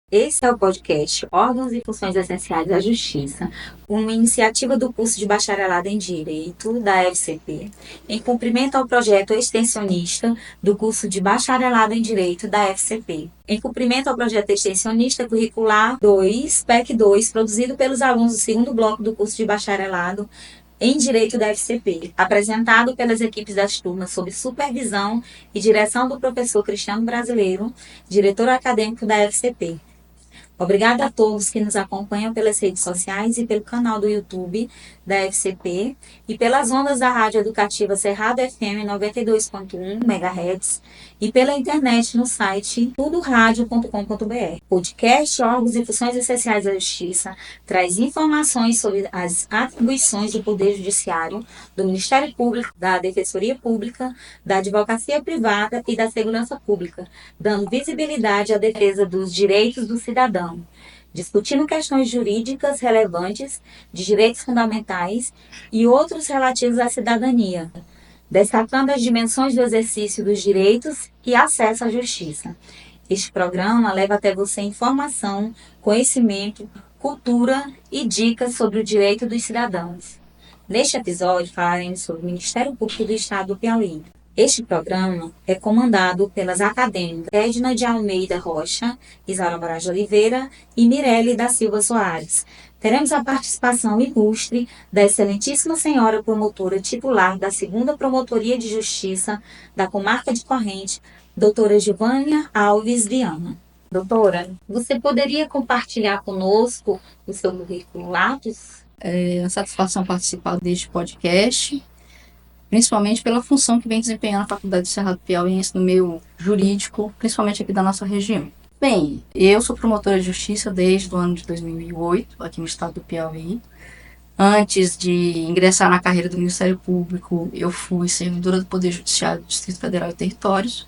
Esse é o podcast Órgãos e Funções Essenciais da Justiça, uma iniciativa do curso de Bacharelado em Direito da FCP, em cumprimento ao projeto extensionista do curso de Bacharelado em Direito da FCP, em cumprimento ao projeto extensionista curricular 2, PEC 2, produzido pelos alunos do segundo bloco do curso de Bacharelado em Direito da FCP, apresentado pelas equipes das turmas sob supervisão e direção do professor Cristiano Brasileiro, diretor acadêmico da FCP. Obrigada a todos que nos acompanham pelas redes sociais e pelo canal do YouTube da FCP e pelas ondas da Rádio Educativa Cerrado FM 92.1 MHz e pela internet no site tudoradio.com.br. Podcast Órgãos e Funções Essenciais da Justiça traz informações sobre as atribuições do Poder Judiciário, do Ministério Público, da Defensoria Pública, da Advocacia Privada e da Segurança Pública, dando visibilidade à defesa dos direitos do cidadão, discutindo questões jurídicas relevantes, de direitos fundamentais e outros relativos à cidadania, destacando as dimensões do exercício dos direitos e acesso à justiça. Este programa leva até você informação, conhecimento, cultura e dicas sobre o direito dos cidadãos. Neste episódio falaremos sobre o Ministério Público do Estado do Piauí. Este programa é comandado pelas acadêmicas Edna de Almeida Rocha, Isaura Moraes de Oliveira e Mirelle da Silva Soares. Teremos a participação ilustre da excelentíssima senhora promotora titular da 2ª Promotoria de Justiça da Comarca de Corrente, doutora Givânia Alves Viana. Doutora, você poderia compartilhar conosco o seu currículo Lattes? É uma satisfação participar deste podcast, principalmente pela função que vem desempenhando a Faculdade de Cerrado Piauiense no meio jurídico, principalmente aqui da nossa região. Bem, eu sou promotora de justiça desde o ano de 2008, aqui no estado do Piauí. Antes de ingressar na carreira do Ministério Público, eu fui servidora do Poder Judiciário do Distrito Federal e Territórios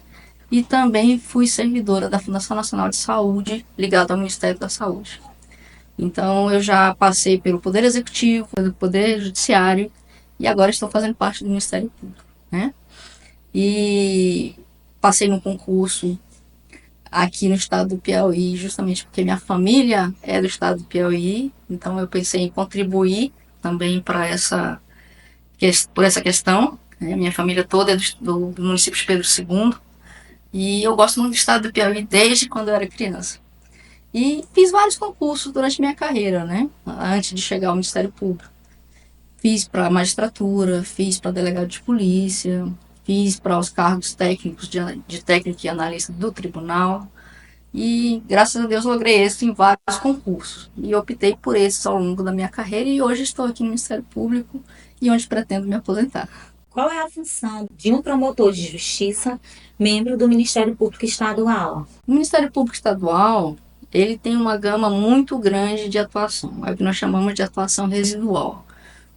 e também fui servidora da Fundação Nacional de Saúde, ligada ao Ministério da Saúde. Então, eu já passei pelo Poder Executivo, pelo Poder Judiciário e agora estou fazendo parte do Ministério Público, né? E passei no concurso aqui no estado do Piauí, justamente porque minha família é do estado do Piauí, então eu pensei em contribuir também por essa questão, né? Minha família toda é do município de Pedro II e eu gosto muito do estado do Piauí desde quando eu era criança. E fiz vários concursos durante minha carreira, né? Antes de chegar ao Ministério Público. Fiz para magistratura, fiz para delegado de polícia, fiz para os cargos técnicos de técnico e analista do tribunal. E, graças a Deus, logrei êxito em vários concursos. E optei por esses ao longo da minha carreira e hoje estou aqui no Ministério Público e onde pretendo me aposentar. Qual é a função de um promotor de justiça, membro do Ministério Público Estadual? O Ministério Público Estadual, ele tem uma gama muito grande de atuação, é o que nós chamamos de atuação residual.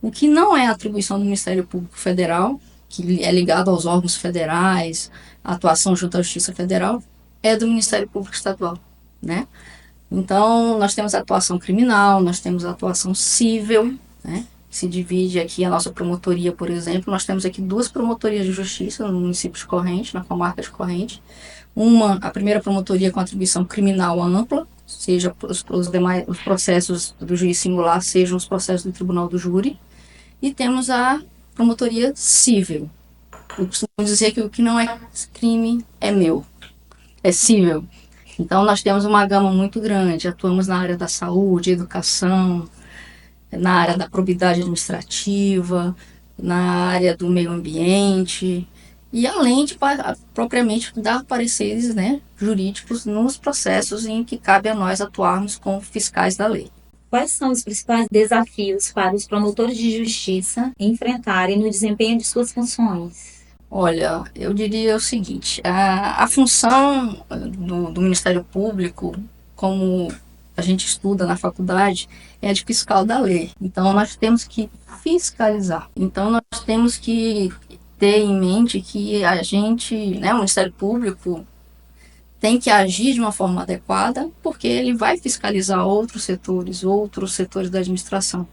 O que não é atribuição do Ministério Público Federal, que é ligado aos órgãos federais, a atuação junto à Justiça Federal, é do Ministério Público Estadual, né? Então, nós temos a atuação criminal, nós temos a atuação civil, né? Se divide aqui a nossa promotoria, por exemplo, nós temos aqui 2 promotorias de justiça no município de Corrente, na comarca de Corrente. A primeira promotoria com atribuição criminal ampla, seja os demais os processos do juiz singular, sejam os processos do tribunal do júri. E temos a promotoria civil. Eu costumo dizer que o que não é crime é meu, é civil. Então, nós temos uma gama muito grande. Atuamos na área da saúde, educação, na área da probidade administrativa, na área do meio ambiente, e além de propriamente dar pareceres, né, jurídicos nos processos em que cabe a nós atuarmos como fiscais da lei. Quais são os principais desafios para os promotores de justiça enfrentarem no desempenho de suas funções? Olha, eu diria o seguinte, a função do Ministério Público, como a gente estuda na faculdade, é a de fiscal da lei. Então, nós temos que fiscalizar. Então, nós temos que ter em mente que a gente, né, o Ministério Público, tem que agir de uma forma adequada, porque ele vai fiscalizar outros setores da administração.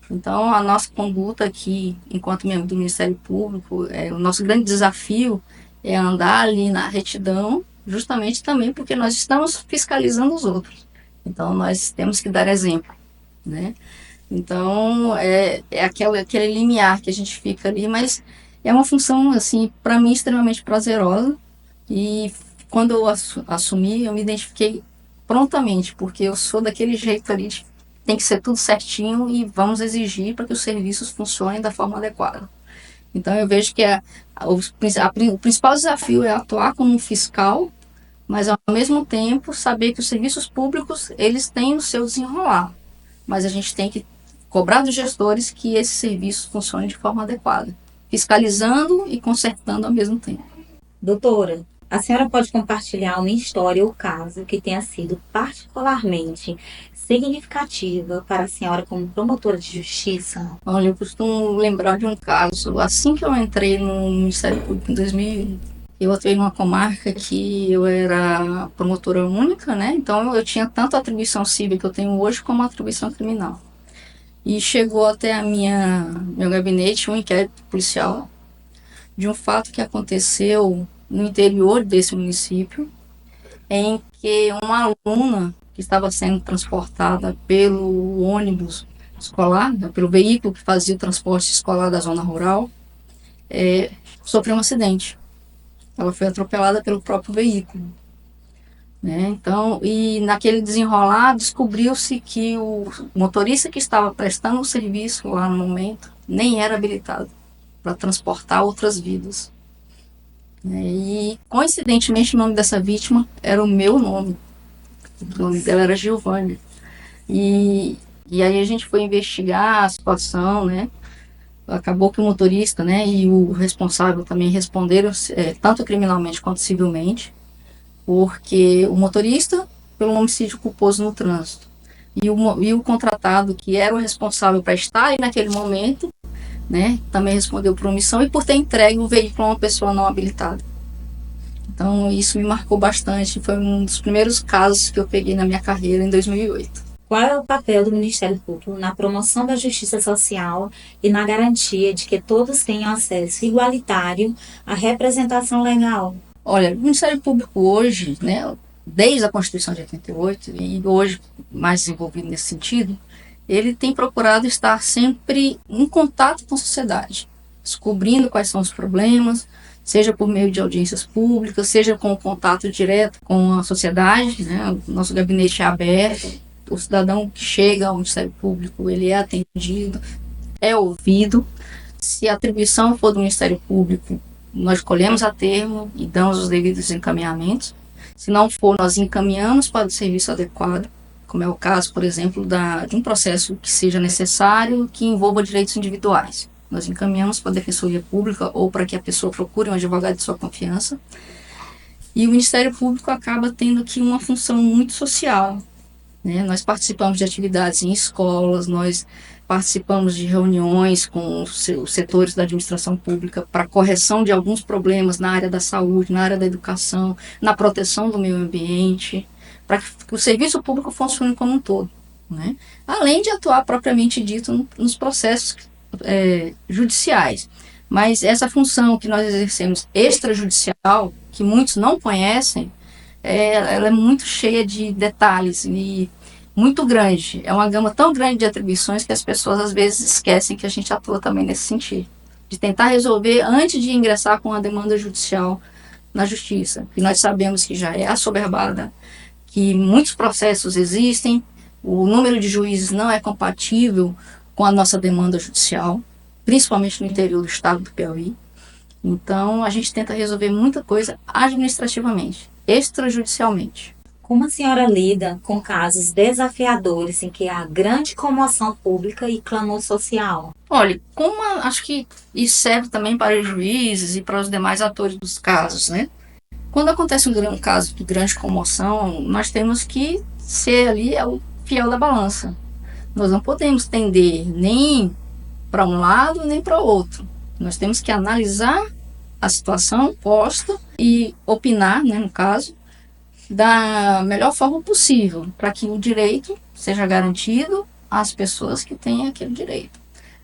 Então, a nossa conduta aqui, enquanto membro do Ministério Público, o nosso grande desafio é andar ali na retidão justamente também porque nós estamos fiscalizando os outros. Então, nós temos que dar exemplo, né? Então, é aquele limiar que a gente fica ali, mas é uma função, assim, para mim, extremamente prazerosa. E quando eu assumi, eu me identifiquei prontamente, porque eu sou daquele jeito ali, tem que ser tudo certinho e vamos exigir para que os serviços funcionem da forma adequada. Então, eu vejo que o principal desafio é atuar como um fiscal, mas ao mesmo tempo saber que os serviços públicos eles têm o seu desenrolar, mas a gente tem que cobrar dos gestores que esses serviços funcionem de forma adequada, fiscalizando e consertando ao mesmo tempo. Doutora, a senhora pode compartilhar uma história ou caso que tenha sido particularmente significativa para a senhora como promotora de justiça? Olha, eu costumo lembrar de um caso, assim que eu entrei no Ministério Público em 2000, eu atuei numa comarca que eu era promotora única, né? Então eu tinha tanto a atribuição civil que eu tenho hoje como a atribuição criminal. E chegou até meu gabinete um inquérito policial de um fato que aconteceu no interior desse município, em que uma aluna que estava sendo transportada pelo ônibus escolar, né, pelo veículo que fazia o transporte escolar da zona rural, sofreu um acidente. Ela foi atropelada pelo próprio veículo. Né? Então, e naquele desenrolar, descobriu-se que o motorista que estava prestando o serviço lá no momento nem era habilitado para transportar outras vidas. Né? E, coincidentemente, o nome dessa vítima era o meu nome. O nome dela era Giovanni. E, e aí a gente foi investigar a situação, né? Acabou que o motorista, né, e o responsável também responderam, tanto criminalmente quanto civilmente, porque o motorista, pelo homicídio culposo no trânsito, e o contratado, que era o responsável para estar aí naquele momento, né, também respondeu por omissão e por ter entregue o veículo a uma pessoa não habilitada. Então, isso me marcou bastante. Foi um dos primeiros casos que eu peguei na minha carreira em 2008. Qual é o papel do Ministério Público na promoção da justiça social e na garantia de que todos tenham acesso igualitário à representação legal? Olha, o Ministério Público hoje, né, desde a Constituição de 88 e hoje mais desenvolvido nesse sentido, ele tem procurado estar sempre em contato com a sociedade, descobrindo quais são os problemas, seja por meio de audiências públicas, seja com o contato direto com a sociedade, né? O nosso gabinete é aberto, o cidadão que chega ao Ministério Público, ele é atendido, é ouvido. Se a atribuição for do Ministério Público, nós colhemos a termo e damos os devidos encaminhamentos. Se não for, nós encaminhamos para o serviço adequado, como é o caso, por exemplo, de um processo que seja necessário, que envolva direitos individuais. Nós encaminhamos para a Defensoria Pública ou para que a pessoa procure um advogado de sua confiança. E o Ministério Público acaba tendo aqui uma função muito social, né? Nós participamos de atividades em escolas, nós participamos de reuniões com os setores da administração pública para correção de alguns problemas na área da saúde, na área da educação, na proteção do meio ambiente, para que o serviço público funcione como um todo, né? Além de atuar propriamente dito nos processos judiciais. Mas essa função que nós exercemos extrajudicial, que muitos não conhecem, ela é muito cheia de detalhes e muito grande. É uma gama tão grande de atribuições que as pessoas às vezes esquecem que a gente atua também nesse sentido. De tentar resolver antes de ingressar com a demanda judicial na justiça. Que nós sabemos que já é assoberbada, que muitos processos existem, o número de juízes não é compatível com a nossa demanda judicial, principalmente no interior do estado do Piauí. Então, a gente tenta resolver muita coisa administrativamente, extrajudicialmente. Como a senhora lida com casos desafiadores em que há grande comoção pública e clamor social? Olha, acho que isso serve também para os juízes e para os demais atores dos casos, né? Quando acontece um caso de grande comoção, nós temos que ser ali o fiel da balança. Nós não podemos tender nem para um lado nem para o outro. Nós temos que analisar a situação posta e opinar, né, no caso, da melhor forma possível, para que o direito seja garantido às pessoas que têm aquele direito.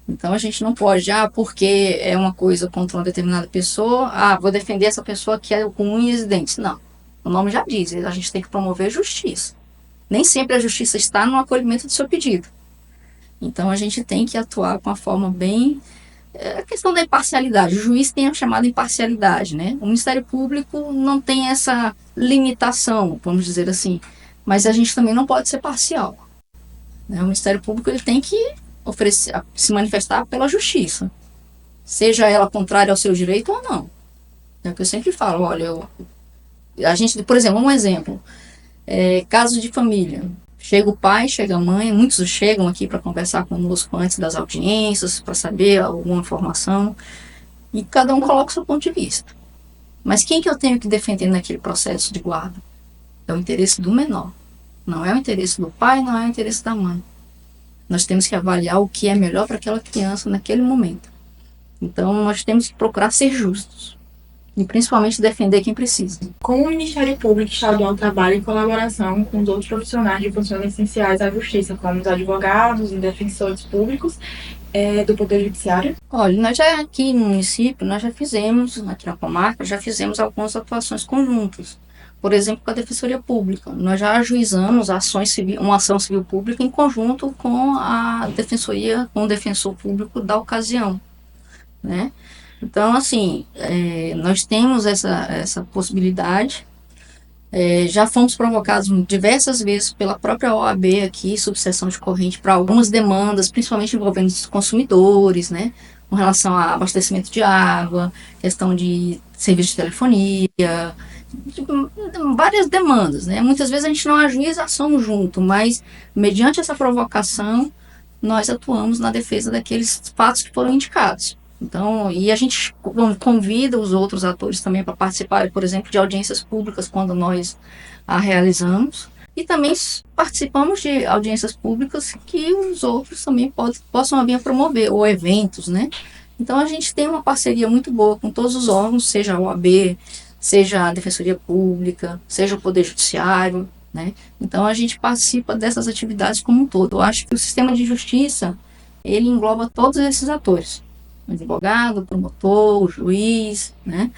Então a gente não pode, porque é uma coisa contra uma determinada pessoa, vou defender essa pessoa que é com unhas e dentes. Não. O nome já diz, a gente tem que promover justiça. Nem sempre a justiça está no acolhimento do seu pedido. Então, a gente tem que atuar com uma forma bem... a questão da imparcialidade. O juiz tem a chamada imparcialidade, né? O Ministério Público não tem essa limitação, vamos dizer assim. Mas a gente também não pode ser parcial, né? O Ministério Público ele tem que se manifestar pela justiça, seja ela contrária ao seu direito ou não. É o que eu sempre falo, olha, a gente, por exemplo, um exemplo, caso de família. Chega o pai, chega a mãe, muitos chegam aqui para conversar conosco antes das audiências, para saber alguma informação, e cada um coloca o seu ponto de vista. Mas quem que eu tenho que defender naquele processo de guarda? É o interesse do menor. Não é o interesse do pai, não é o interesse da mãe. Nós temos que avaliar o que é melhor para aquela criança naquele momento. Então, nós temos que procurar ser justos. E principalmente defender quem precisa. Como o Ministério Público Estadual trabalha em colaboração com os outros profissionais de funções essenciais à justiça, como os advogados e defensores públicos do Poder Judiciário? Olha, nós já aqui no município, nós já fizemos, aqui na comarca, já fizemos algumas atuações conjuntas. Por exemplo, com a Defensoria Pública. Nós já ajuizamos uma ação civil pública em conjunto com a Defensoria, com o defensor público da ocasião, né? Então, assim, nós temos essa possibilidade. Já fomos provocados diversas vezes pela própria OAB aqui, subseção de corrente, para algumas demandas, principalmente envolvendo os consumidores, né? Com relação a abastecimento de água, questão de serviço de telefonia, várias demandas, né? Muitas vezes a gente não ajuiza a ação junto, mas mediante essa provocação, nós atuamos na defesa daqueles fatos que foram indicados. Então, e a gente convida os outros atores também para participar, por exemplo, de audiências públicas quando nós a realizamos. E também participamos de audiências públicas que os outros também possam vir a promover, ou eventos, né? Então, a gente tem uma parceria muito boa com todos os órgãos, seja a OAB, seja a Defensoria Pública, seja o Poder Judiciário, né? Então, a gente participa dessas atividades como um todo. Eu acho que o sistema de justiça, ele engloba todos esses atores. O advogado, o promotor, o juiz, né?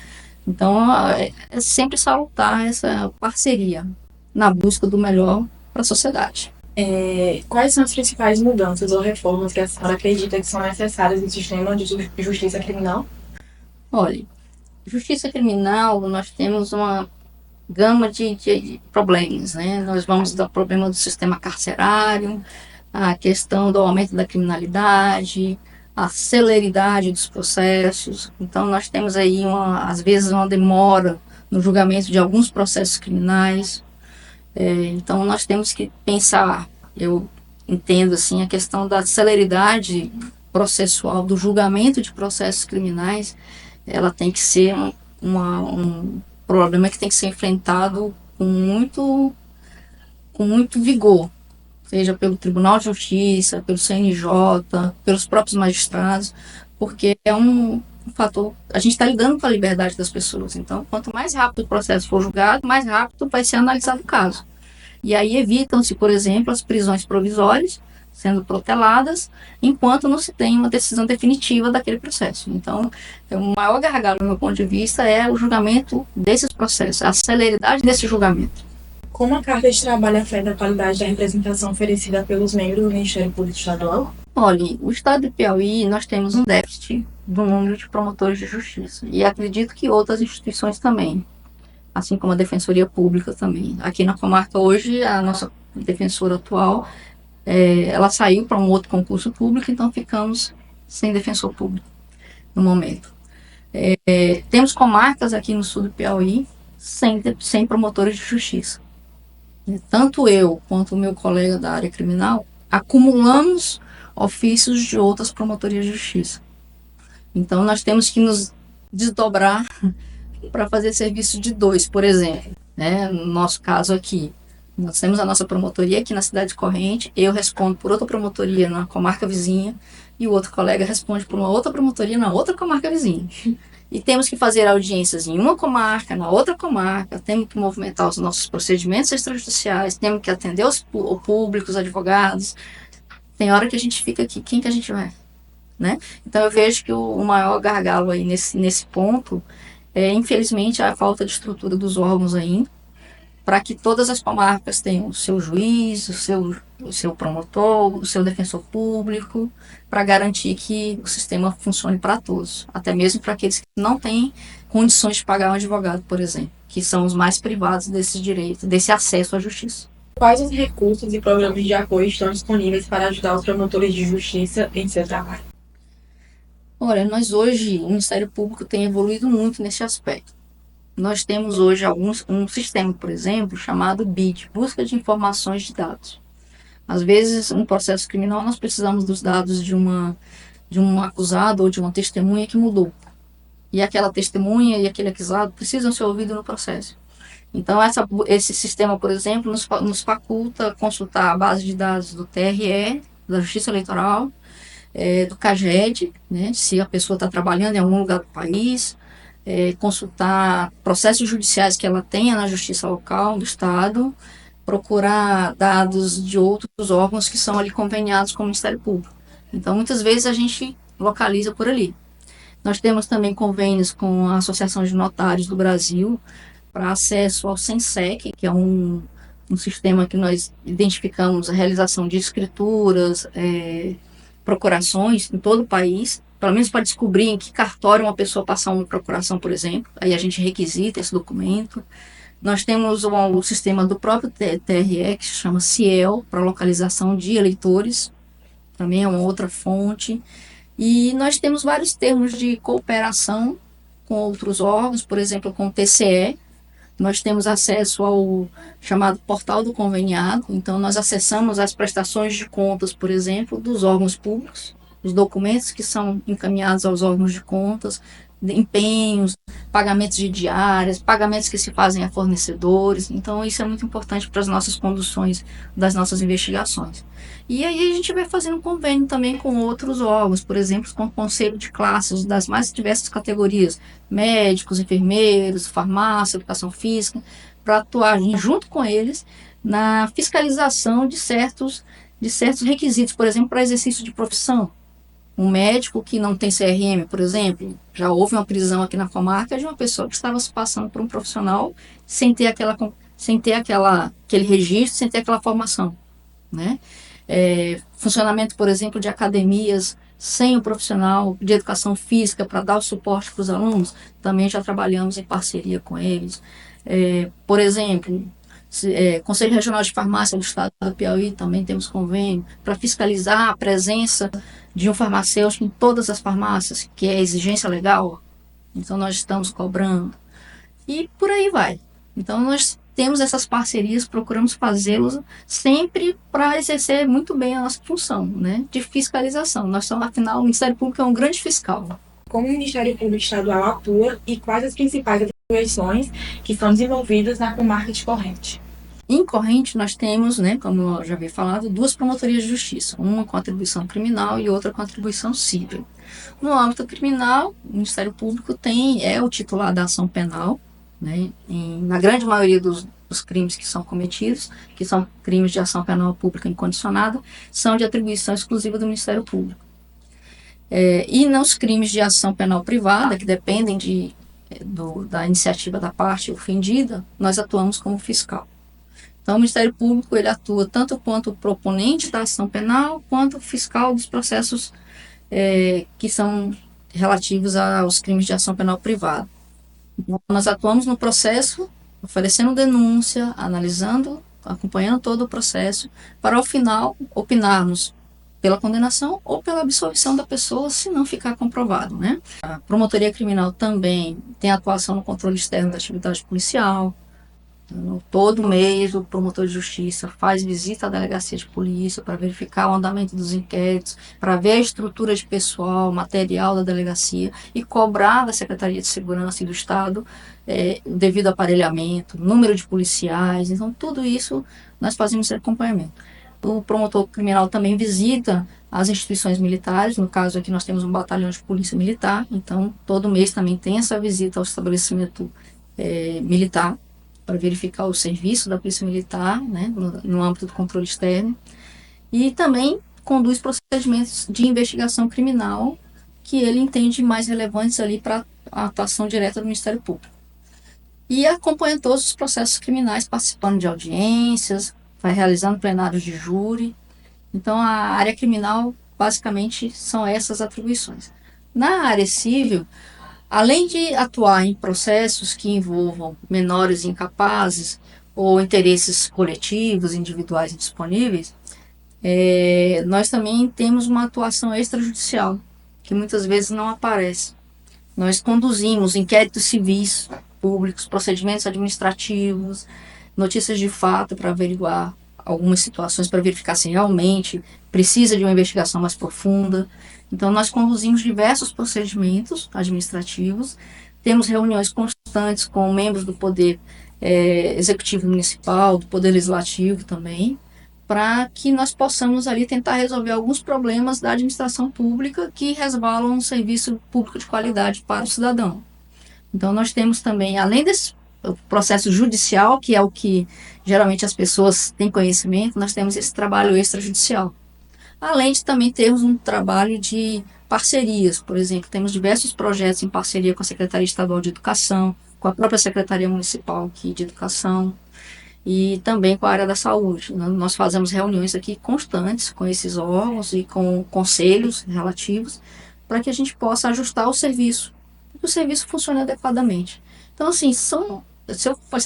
Então, é sempre salutar essa parceria na busca do melhor para a sociedade. Quais são as principais mudanças ou reformas que a senhora acredita que são necessárias no sistema de justiça criminal? Olha, justiça criminal, nós temos uma gama de problemas, né? Nós vamos do problema do sistema carcerário, a questão do aumento da criminalidade, a celeridade dos processos. Então, nós temos aí, às vezes, uma demora no julgamento de alguns processos criminais. Então, nós temos que pensar, eu entendo assim, a questão da celeridade processual, do julgamento de processos criminais, ela tem que ser um problema que tem que ser enfrentado com muito vigor, seja pelo Tribunal de Justiça, pelo CNJ, pelos próprios magistrados, porque é um fator, a gente está lidando com a liberdade das pessoas, então quanto mais rápido o processo for julgado, mais rápido vai ser analisado o caso. E aí evitam-se, por exemplo, as prisões provisórias sendo proteladas, enquanto não se tem uma decisão definitiva daquele processo. Então, o maior gargalo, do meu ponto de vista, é o julgamento desses processos, a celeridade desse julgamento. Como a carga de trabalho afeta a qualidade da representação oferecida pelos membros do Ministério Público Estadual? Olha, o estado de Piauí, nós temos um déficit do número de promotores de justiça. E acredito que outras instituições também, assim como a Defensoria Pública também. Aqui na comarca hoje, a nossa defensora atual, ela saiu para um outro concurso público, então ficamos sem defensor público no momento. Temos comarcas aqui no sul do Piauí sem promotores de justiça. Tanto eu quanto o meu colega da área criminal acumulamos ofícios de outras promotorias de justiça. Então, nós temos que nos desdobrar para fazer serviço de 2, por exemplo. Né? No nosso caso aqui, nós temos a nossa promotoria aqui na cidade de Corrente, eu respondo por outra promotoria na comarca vizinha e o outro colega responde por uma outra promotoria na outra comarca vizinha. E temos que fazer audiências em uma comarca, na outra comarca, temos que movimentar os nossos procedimentos extrajudiciais, temos que atender o público, os advogados. Tem hora que a gente fica aqui, quem que a gente vai? Né? Então eu vejo que o maior gargalo aí nesse ponto é, infelizmente, a falta de estrutura dos órgãos ainda. para que todas as comarcas tenham o seu juiz, o seu promotor, o seu defensor público, para garantir que o sistema funcione para todos, até mesmo para aqueles que não têm condições de pagar um advogado, por exemplo, que são os mais privados desse direito, desse acesso à justiça. Quais os recursos e programas de apoio estão disponíveis para ajudar os promotores de justiça em seu trabalho? Olha, nós hoje, o Ministério Público tem evoluído muito nesse aspecto. Nós temos hoje um sistema, por exemplo, chamado BID, Busca de Informações de Dados. Às vezes, no processo criminal, nós precisamos dos dados de um acusado ou de uma testemunha que mudou. E aquela testemunha e aquele acusado precisam ser ouvidos no processo. Então, esse sistema, por exemplo, nos faculta consultar a base de dados do TRE, da Justiça Eleitoral, do CAGED, né, se a pessoa está trabalhando em algum lugar do país, consultar processos judiciais que ela tenha na justiça local do estado, procurar dados de outros órgãos que são ali conveniados com o Ministério Público. Então, muitas vezes a gente localiza por ali. Nós temos também convênios com a Associação de Notários do Brasil para acesso ao SENSEC, que é um sistema que nós identificamos a realização de escrituras, procurações em todo o país, pelo menos para descobrir em que cartório uma pessoa passar uma procuração, por exemplo. Aí a gente requisita esse documento. Nós temos o sistema do próprio TRE, que se chama CIEL, para localização de eleitores, também é uma outra fonte. E nós temos vários termos de cooperação com outros órgãos, por exemplo, com o TCE. Nós temos acesso ao chamado Portal do Conveniado, então nós acessamos as prestações de contas, por exemplo, dos órgãos públicos, os documentos que são encaminhados aos órgãos de contas, empenhos, pagamentos de diárias, pagamentos que se fazem a fornecedores. Então isso é muito importante para as nossas conduções das nossas investigações. E aí a gente vai fazendo um convênio também com outros órgãos, por exemplo, com o conselho de classes das mais diversas categorias, médicos, enfermeiros, farmácia, educação física, para atuar junto com eles na fiscalização de certos requisitos, por exemplo, para exercício de profissão. Um médico que não tem CRM, por exemplo, já houve uma prisão aqui na comarca de uma pessoa que estava se passando por um profissional sem ter aquele registro, sem ter aquela formação, né? Funcionamento, por exemplo, de academias sem o profissional de educação física para dar o suporte para os alunos, também já trabalhamos em parceria com eles. Por exemplo, Conselho Regional de Farmácia do Estado do Piauí, também temos convênio para fiscalizar a presença de um farmacêutico em todas as farmácias, que é exigência legal. Então nós estamos cobrando. E por aí vai. Então nós temos essas parcerias, procuramos fazê-los sempre para exercer muito bem a nossa função, né, de fiscalização. Nós somos, afinal, o Ministério Público é um grande fiscal. Como o Ministério Público Estadual atua e quais as principais atribuições que são desenvolvidas na comarca de Corrente? Em Corrente, nós temos, né, como eu já havia falado, duas promotorias de justiça, uma com atribuição criminal e outra com atribuição civil. No âmbito criminal, o Ministério Público é o titular da ação penal, né, na grande maioria dos crimes que são cometidos, que são crimes de ação penal pública incondicionada, são de atribuição exclusiva do Ministério Público. E nos crimes de ação penal privada, que dependem da iniciativa da parte ofendida, nós atuamos como fiscal. Então, o Ministério Público ele atua tanto quanto o proponente da ação penal, quanto o fiscal dos processos que são relativos aos crimes de ação penal privada. Então, nós atuamos no processo, oferecendo denúncia, analisando, acompanhando todo o processo, para ao final opinarmos pela condenação ou pela absolvição da pessoa, se não ficar comprovado, né? A promotoria criminal também tem atuação no controle externo da atividade policial. Todo mês o promotor de justiça faz visita à delegacia de polícia para verificar o andamento dos inquéritos, para ver a estrutura de pessoal, material da delegacia e cobrar da Secretaria de Segurança e do Estado o devido aparelhamento, número de policiais. Então, tudo isso nós fazemos esse acompanhamento. O promotor criminal também visita as instituições militares, no caso aqui nós temos um batalhão de polícia militar, então todo mês também tem essa visita ao estabelecimento militar, para verificar o serviço da Polícia Militar, né, no âmbito do controle externo, e também conduz procedimentos de investigação criminal que ele entende mais relevantes ali para a atuação direta do Ministério Público. e acompanha todos os processos criminais, participando de audiências, vai realizando plenários de júri. Então, a área criminal, basicamente, são essas atribuições. Na área civil, além de atuar em processos que envolvam menores incapazes ou interesses coletivos, individuais indisponíveis, nós também temos uma atuação extrajudicial, que muitas vezes não aparece. Nós conduzimos inquéritos civis públicos, procedimentos administrativos, notícias de fato para averiguar algumas situações, para verificar se realmente precisa de uma investigação mais profunda. Então, nós conduzimos diversos procedimentos administrativos, temos reuniões constantes com membros do Poder Executivo Municipal, do Poder Legislativo também, para que nós possamos ali tentar resolver alguns problemas da administração pública que resvalam um serviço público de qualidade para o cidadão. Então, nós temos também, além desse processo judicial, que é o que geralmente as pessoas têm conhecimento, nós temos esse trabalho extrajudicial. Além de também termos um trabalho de parcerias, por exemplo, temos diversos projetos em parceria com a Secretaria Estadual de Educação, com a própria Secretaria Municipal aqui de Educação, e também com a área da saúde. Nós fazemos reuniões aqui constantes com esses órgãos e com conselhos relativos para que a gente possa ajustar o serviço, que o serviço funcione adequadamente. Então, assim, se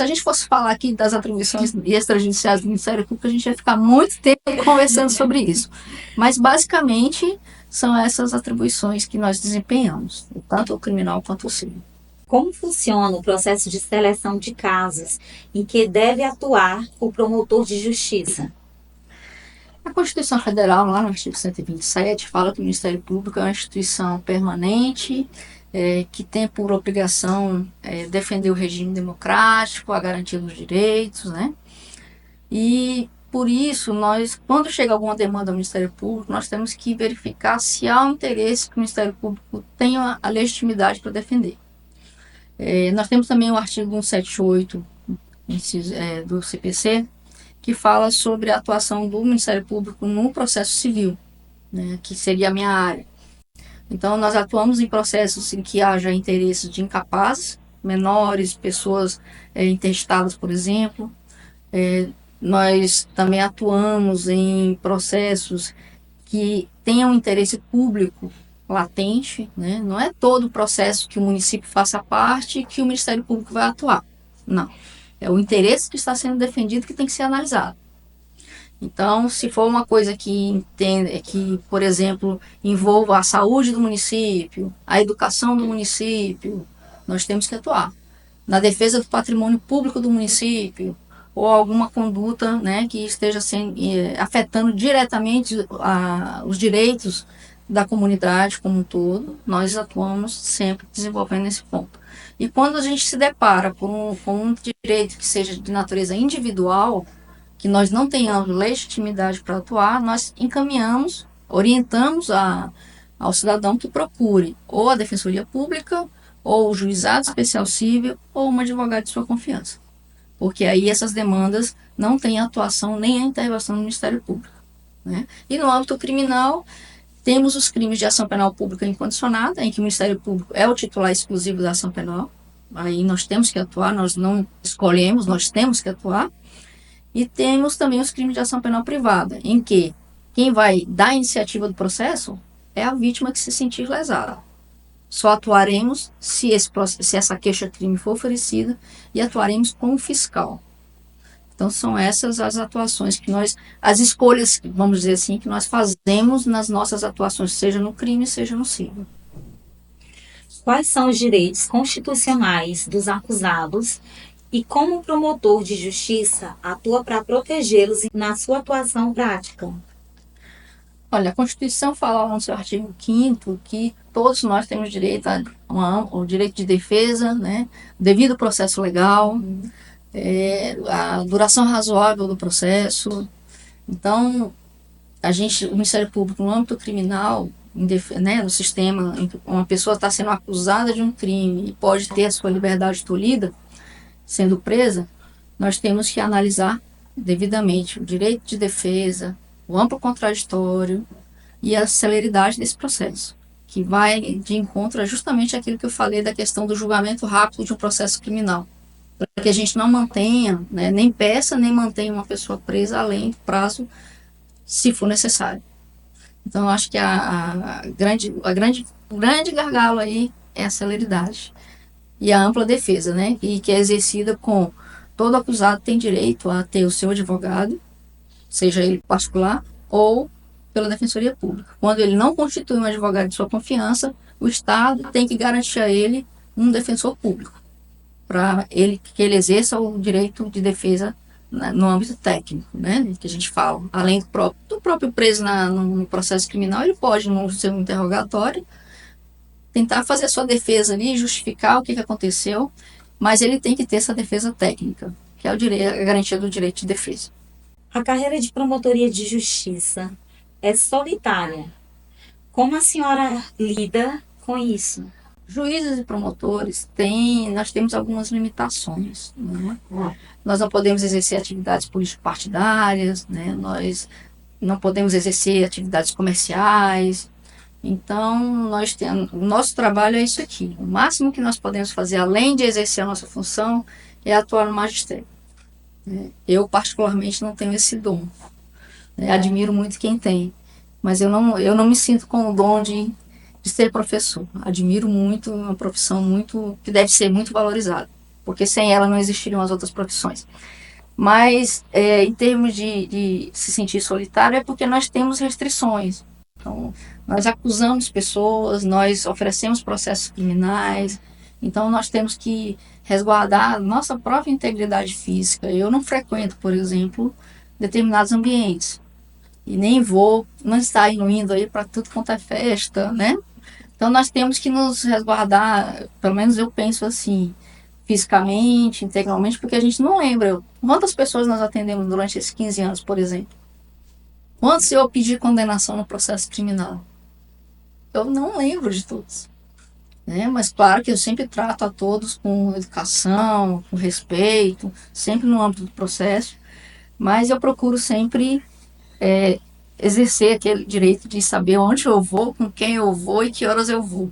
a gente fosse falar aqui das atribuições extrajudiciais do Ministério Público, a gente ia ficar muito tempo conversando sobre isso. Mas, basicamente, são essas atribuições que nós desempenhamos, tanto o criminal quanto o civil. Como funciona o processo de seleção de casos em que deve atuar o promotor de justiça? A Constituição Federal, lá no artigo 127, fala que o Ministério Público é uma instituição permanente, que tem por obrigação defender o regime democrático, a garantia dos direitos, né? E, por isso, quando chega alguma demanda ao Ministério Público, nós temos que verificar se há um interesse que o Ministério Público tenha a legitimidade para defender. Nós temos também o artigo 178 do CPC, que fala sobre a atuação do Ministério Público no processo civil, né, que seria a minha área. Então, nós atuamos em processos em que haja interesses de incapazes, menores, pessoas interditadas, por exemplo. Nós também atuamos em processos que tenham interesse público latente, né? Não é todo o processo que o município faça parte que o Ministério Público vai atuar. Não. É o interesse que está sendo defendido que tem que ser analisado. Então, se for uma coisa que, por exemplo, envolva a saúde do município, a educação do município, nós temos que atuar. Na defesa do patrimônio público do município, ou alguma conduta, né, que esteja afetando diretamente os direitos da comunidade como um todo, nós atuamos sempre desenvolvendo esse ponto. E quando a gente se depara com um direito que seja de natureza individual, que nós não tenhamos legitimidade para atuar, nós encaminhamos, orientamos ao cidadão que procure ou a Defensoria Pública, ou o Juizado Especial Civil, ou um advogado de sua confiança. Porque aí essas demandas não têm atuação nem a intervenção do Ministério Público, né? E no âmbito criminal, temos os crimes de ação penal pública incondicionada, em que o Ministério Público é o titular exclusivo da ação penal. Aí nós temos que atuar, nós não escolhemos, nós temos que atuar. E temos também os crimes de ação penal privada, em que quem vai dar a iniciativa do processo é a vítima que se sentir lesada. Só atuaremos se essa queixa-crime for oferecida e atuaremos com o fiscal. Então, são essas as atuações as escolhas, vamos dizer assim, que nós fazemos nas nossas atuações, seja no crime, seja no civil. Quais são os direitos constitucionais dos acusados e como o promotor de justiça atua para protegê-los na sua atuação prática? Olha, a Constituição fala no seu artigo 5º que todos nós temos direito ao direito de defesa, né, devido processo legal, a duração razoável do processo. Então, o Ministério Público, no âmbito criminal, no sistema em que uma pessoa está sendo acusada de um crime e pode ter a sua liberdade tolhida, sendo presa, nós temos que analisar devidamente o direito de defesa, o amplo contraditório e a celeridade desse processo, que vai de encontro a justamente aquilo que eu falei da questão do julgamento rápido de um processo criminal. para que a gente não mantenha, né, nem peça, nem mantenha uma pessoa presa além do prazo, se for necessário. Então, eu acho que o grande gargalo aí é a celeridade e a ampla defesa, né, e que é exercida com todo acusado tem direito a ter o seu advogado, seja ele particular ou pela Defensoria Pública. Quando ele não constitui um advogado de sua confiança, o Estado tem que garantir a ele um defensor público, para ele que ele exerça o direito de defesa no âmbito técnico, né, que a gente fala. Além do próprio preso no processo criminal, ele pode, no seu interrogatório, tentar fazer a sua defesa ali, justificar o que aconteceu, mas ele tem que ter essa defesa técnica, que é a garantia do direito de defesa. A carreira de promotoria de justiça é solitária. Como a senhora lida com isso? Juízes e promotores nós temos algumas limitações, né? Nós não podemos exercer atividades político-partidárias, né? Nós não podemos exercer atividades comerciais. Então, o nosso trabalho é isso aqui. O máximo que nós podemos fazer, além de exercer a nossa função, é atuar no magistério. Eu, particularmente, não tenho esse dom. Admiro muito quem tem, mas eu não me sinto com o dom de ser professor. Admiro muito, uma profissão que deve ser muito valorizada, porque sem ela não existiriam as outras profissões. Mas, em termos de se sentir solitário, é porque nós temos restrições. Então, nós acusamos pessoas, nós oferecemos processos criminais, então nós temos que resguardar nossa própria integridade física. Eu não frequento, por exemplo, determinados ambientes. E nem vou, não está indo aí para tudo quanto é festa, né? Então nós temos que nos resguardar, pelo menos eu penso assim, fisicamente, integralmente, porque a gente não lembra quantas pessoas nós atendemos durante esses 15 anos, por exemplo. Quantos eu pedi condenação no processo criminal? Eu não lembro de todos. Né? Mas claro que eu sempre trato a todos com educação, com respeito, sempre no âmbito do processo, mas eu procuro sempre exercer aquele direito de saber onde eu vou, com quem eu vou e que horas eu vou.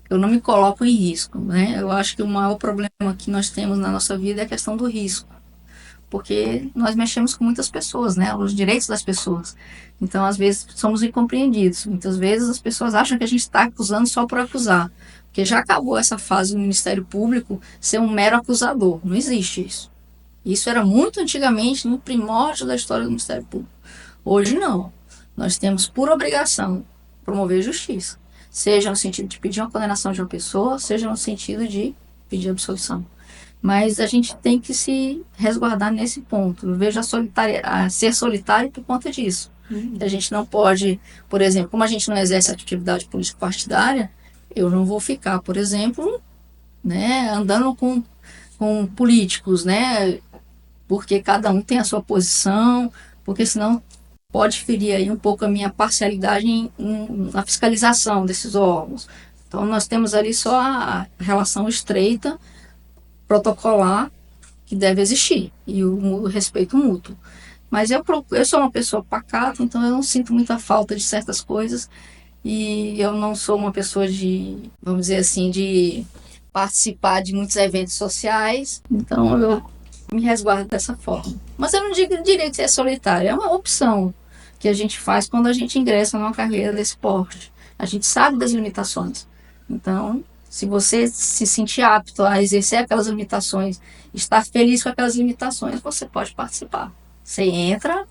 Eu não me coloco em risco, né? Eu acho que o maior problema que nós temos na nossa vida é a questão do risco, porque nós mexemos com muitas pessoas, né? Os direitos das pessoas. Então, às vezes, somos incompreendidos. Muitas vezes as pessoas acham que a gente está acusando só por acusar, porque já acabou essa fase do Ministério Público ser um mero acusador. Não existe isso. Isso era muito antigamente, no primórdio da história do Ministério Público. Hoje não. Nós temos por obrigação promover justiça, seja no sentido de pedir uma condenação de uma pessoa, seja no sentido de pedir absolvição. Mas a gente tem que se resguardar nesse ponto. Eu vejo a ser solitário por conta disso. A gente não pode, por exemplo, como a gente não exerce atividade político-partidária, eu não vou ficar, por exemplo, né, andando com políticos, né, porque cada um tem a sua posição, porque senão pode ferir aí um pouco a minha parcialidade na fiscalização desses órgãos. Então, nós temos ali só a relação estreita, protocolar, que deve existir, e o respeito mútuo. Mas eu sou uma pessoa pacata, então eu não sinto muita falta de certas coisas, e eu não sou uma pessoa vamos dizer assim, de participar de muitos eventos sociais, então eu me resguardo dessa forma. Mas eu não diria que é solitário, é uma opção que a gente faz quando a gente ingressa numa carreira desse porte. A gente sabe das limitações. Então, se você se sentir apto a exercer aquelas limitações, estar feliz com aquelas limitações, você pode participar. Você entra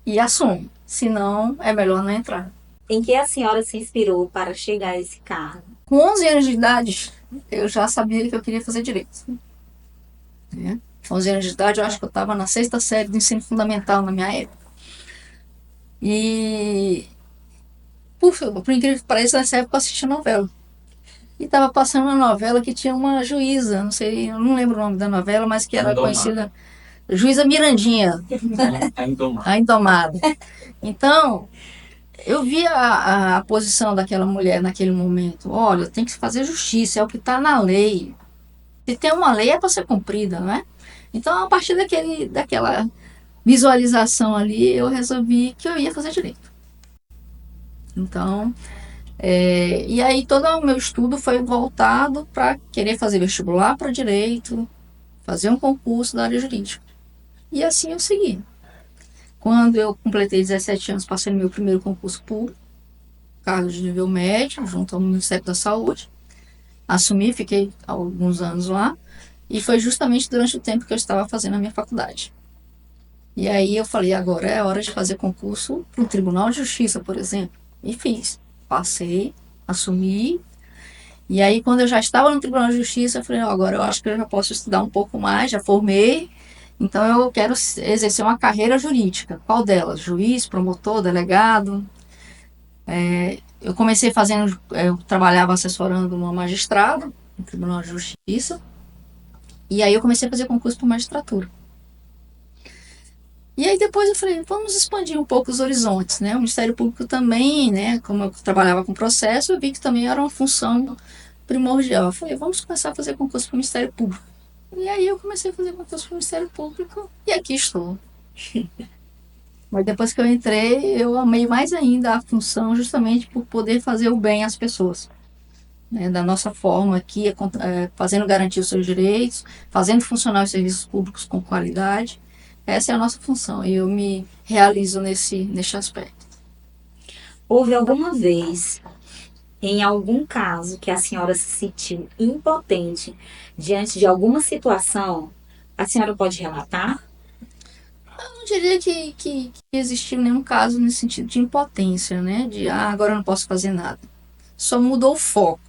e assume. Se não, é melhor não entrar. Em que a senhora se inspirou para chegar a esse cargo? Com 11 anos de idade, eu já sabia que eu queria fazer direito. Com 11 anos de idade, eu acho que eu estava na 6ª série do ensino fundamental na minha época. E, por incrível que pareça, nessa época eu assistia novela. E estava passando uma novela que tinha uma juíza, não sei, eu não lembro o nome da novela, mas que era conhecida, Juíza Mirandinha, a Indomada. Então, eu vi a posição daquela mulher naquele momento. Olha, tem que fazer justiça, é o que está na lei. Se tem uma lei, é para ser cumprida, né? Então, a partir daquela visualização ali, eu resolvi que eu ia fazer direito. Então, e aí todo o meu estudo foi voltado para querer fazer vestibular para direito, fazer um concurso da área jurídica. E assim eu segui. Quando eu completei 17 anos, passei no meu primeiro concurso público, cargo de nível médio, junto ao Ministério da Saúde. Assumi, fiquei alguns anos lá, e foi justamente durante o tempo que eu estava fazendo a minha faculdade. E aí eu falei, agora é hora de fazer concurso para o Tribunal de Justiça, por exemplo. E fiz. Passei, assumi. E aí, quando eu já estava no Tribunal de Justiça, eu falei, agora eu acho que eu já posso estudar um pouco mais, já formei. Então, eu quero exercer uma carreira jurídica. Qual delas? Juiz, promotor, delegado? Eu comecei fazendo, eu trabalhava assessorando uma magistrada no Tribunal de Justiça. E aí, eu comecei a fazer concurso para magistratura. E aí depois eu falei, vamos expandir um pouco os horizontes, né? O Ministério Público também, né? Como eu trabalhava com processo, eu vi que também era uma função primordial. Eu falei, vamos começar a fazer concurso para o Ministério Público. E aí eu comecei a fazer concurso para o Ministério Público e aqui estou. Mas depois que eu entrei, eu amei mais ainda a função justamente por poder fazer o bem às pessoas. Né? Da nossa forma aqui, fazendo garantir os seus direitos, fazendo funcionar os serviços públicos com qualidade. Essa é a nossa função e eu me realizo nesse aspecto. Houve alguma vez, em algum caso, que a senhora se sentiu impotente diante de alguma situação? A senhora pode relatar? Eu não diria que existiu nenhum caso nesse sentido de impotência, né? De, agora eu não posso fazer nada. Só mudou o foco.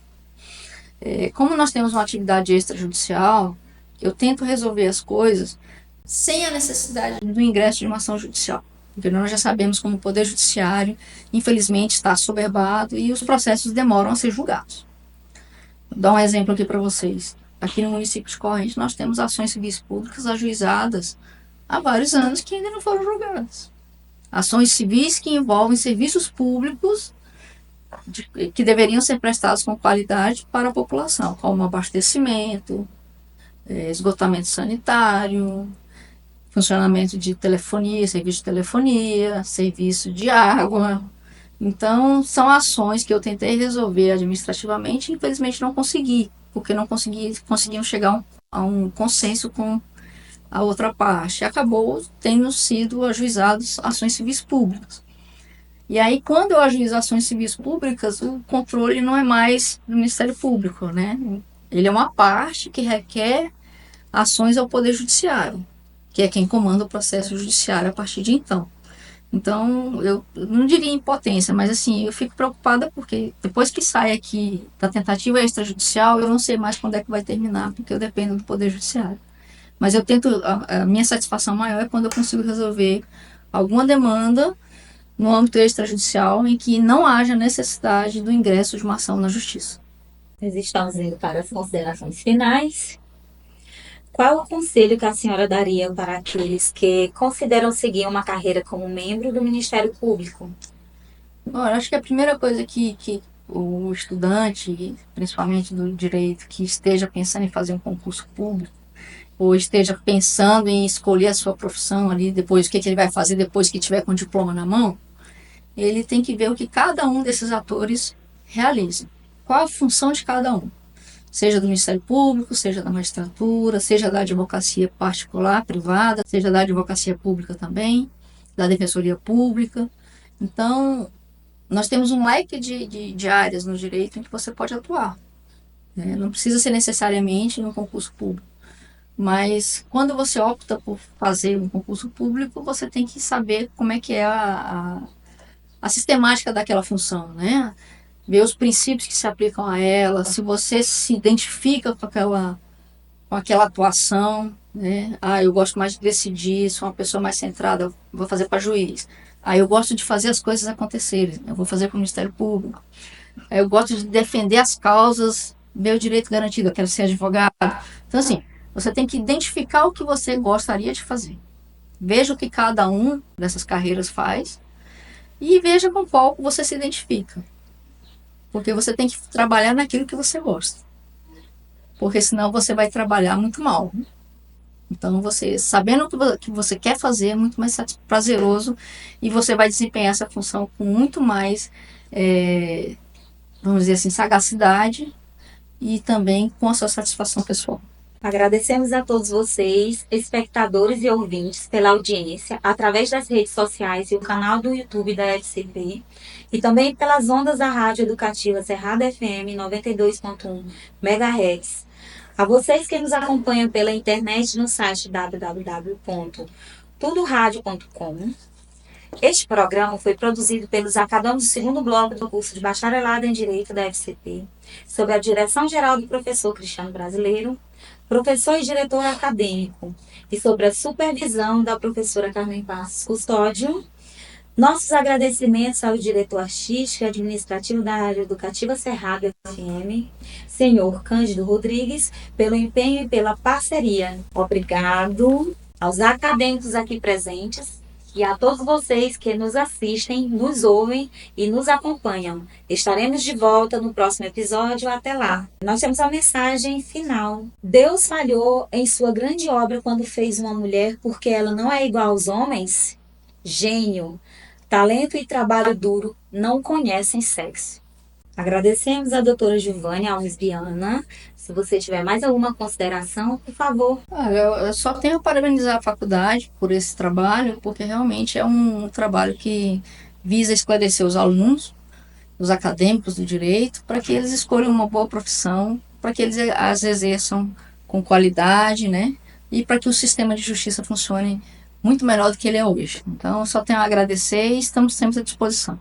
Como nós temos uma atividade extrajudicial, eu tento resolver as coisas sem a necessidade do ingresso de uma ação judicial. Porque nós já sabemos como o Poder Judiciário, infelizmente, está assoberbado e os processos demoram a ser julgados. Vou dar um exemplo aqui para vocês. Aqui no município de Corrente, nós temos ações civis públicas ajuizadas há vários anos que ainda não foram julgadas. Ações civis que envolvem serviços públicos que deveriam ser prestados com qualidade para a população, como abastecimento, esgotamento sanitário, funcionamento de telefonia, serviço de água. Então, são ações que eu tentei resolver administrativamente e infelizmente não consegui, porque não conseguiam chegar a um consenso com a outra parte. Acabou tendo sido ajuizadas ações civis públicas. E aí, quando eu ajuizo ações civis públicas, o controle não é mais do Ministério Público, né? Ele é uma parte que requer ações ao Poder Judiciário, que é quem comanda o processo judiciário a partir de então. Então, eu não diria impotência, mas assim, eu fico preocupada porque depois que sai aqui da tentativa extrajudicial, eu não sei mais quando é que vai terminar, porque eu dependo do Poder Judiciário. Mas eu tento, a minha satisfação maior é quando eu consigo resolver alguma demanda no âmbito extrajudicial em que não haja necessidade do ingresso de uma ação na Justiça. Nós estamos indo para as considerações finais. Qual o conselho que a senhora daria para aqueles que consideram seguir uma carreira como membro do Ministério Público? Bom, eu acho que a primeira coisa que o estudante, principalmente do direito, que esteja pensando em fazer um concurso público, ou esteja pensando em escolher a sua profissão ali, depois o que ele vai fazer depois que tiver com o diploma na mão, ele tem que ver o que cada um desses atores realiza. Qual a função de cada um? Seja do Ministério Público, seja da magistratura, seja da advocacia particular, privada, seja da advocacia pública também, da defensoria pública. Então, nós temos um leque de áreas no direito em que você pode atuar. Né? Não precisa ser necessariamente no concurso público. Mas quando você opta por fazer um concurso público, você tem que saber como é que é a sistemática daquela função, né? Ver os princípios que se aplicam a ela, se você se identifica com aquela atuação, né? Eu gosto mais de decidir, sou uma pessoa mais centrada, vou fazer para juiz. Eu gosto de fazer as coisas acontecerem, eu vou fazer para o Ministério Público. Eu gosto de defender as causas, meu direito garantido, eu quero ser advogado. Então, assim, você tem que identificar o que você gostaria de fazer. Veja o que cada um dessas carreiras faz e veja com qual você se identifica. Porque você tem que trabalhar naquilo que você gosta. Porque senão você vai trabalhar muito mal. Então, você sabendo o que você quer fazer é muito mais prazeroso e você vai desempenhar essa função com muito mais, vamos dizer assim, sagacidade e também com a sua satisfação pessoal. Agradecemos a todos vocês, espectadores e ouvintes, pela audiência, através das redes sociais e o canal do YouTube da FCP, e também pelas ondas da Rádio Educativa Cerrado FM 92.1 MHz. A vocês que nos acompanham pela internet no site www.tudoradio.com. Este programa foi produzido pelos acadêmicos do segundo bloco do curso de Bacharelado em Direito da FCP, sob a direção-geral do professor Cristiano Brasileiro, professor e diretor acadêmico, e sob a supervisão da professora Carmen Passos Custódio. Nossos agradecimentos ao diretor artístico e administrativo da Rádio Educativa Cerrado FM, senhor Cândido Rodrigues, pelo empenho e pela parceria. Obrigado aos acadêmicos aqui presentes e a todos vocês que nos assistem, nos ouvem e nos acompanham. Estaremos de volta no próximo episódio. Até lá. Nós temos a mensagem final. Deus falhou em sua grande obra quando fez uma mulher porque ela não é igual aos homens? Gênio, talento e trabalho duro não conhecem sexo. Agradecemos a doutora Giovânia Alves Viana. Se você tiver mais alguma consideração, por favor. Eu só tenho a parabenizar a faculdade por esse trabalho, porque realmente é um trabalho que visa esclarecer os alunos, os acadêmicos do direito, para que eles escolham uma boa profissão, para que eles as exerçam com qualidade, né? E para que o sistema de justiça funcione muito melhor do que ele é hoje. Então, eu só tenho a agradecer e estamos sempre à disposição.